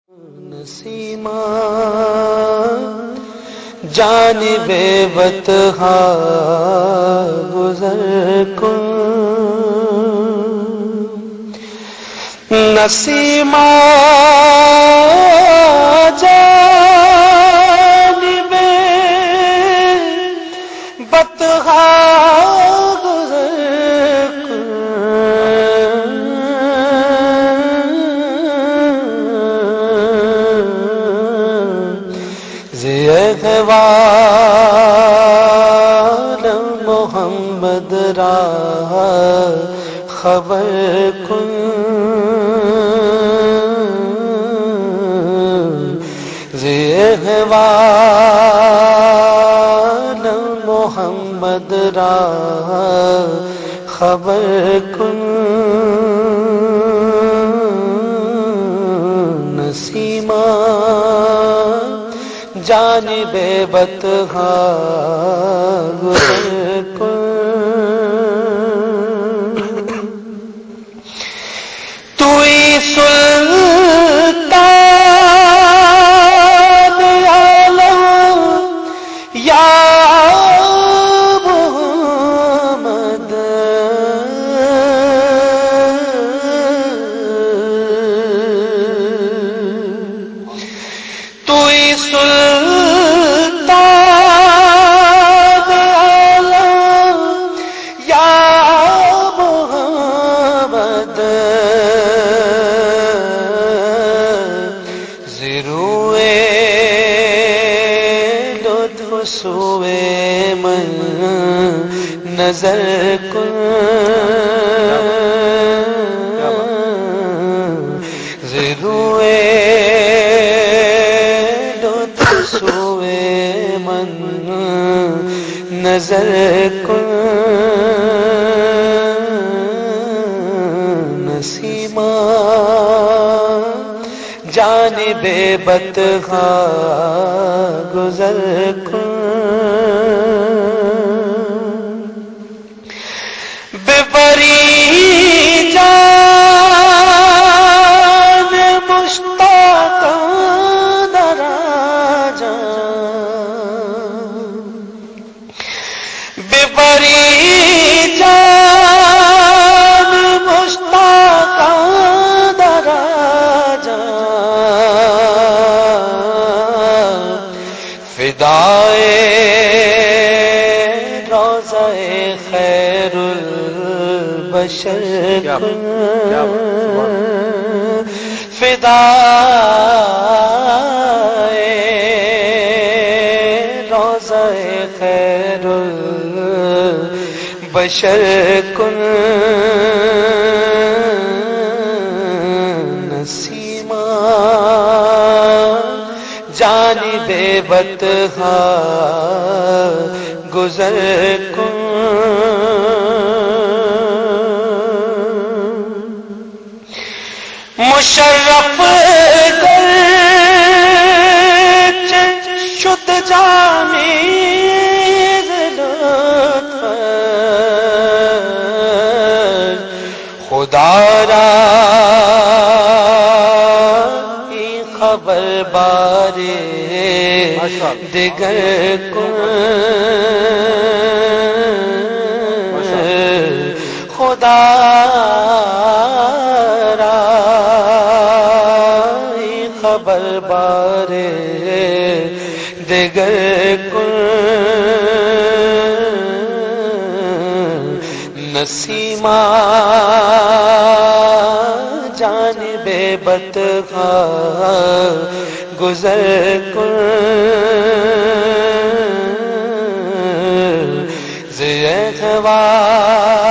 Nasima جانب بطحا گزر کن، نسیمہ جانب بطحا گزر کن، زیغوال محمد راہ خبر کن، زیغوال محمد راہ خبر کن، نسیمہ جانب بطحا گزر کن، توئی سلطان عالم یا محمد، توئی سلطان عالم یا محمد، زروئے لطف سوئے من نظر کن، زروئے سوئے من نظر کن، نسیمہ جانب بطحا گزر کن، بے پری جان مشتاق بے پری جان مشتاق دراجا، فدائے روضہ خیر البشر کن، فدائے روضہ خیر البشر کن، نسیمہ جانب بطحا گزر کن، مشرف گرچہ شد جامی خدا را خبر بارے دیگر کن، خدا را خبر بارے دیگر کن، نسیمہ جانب بطحا گزر کن، زیغوال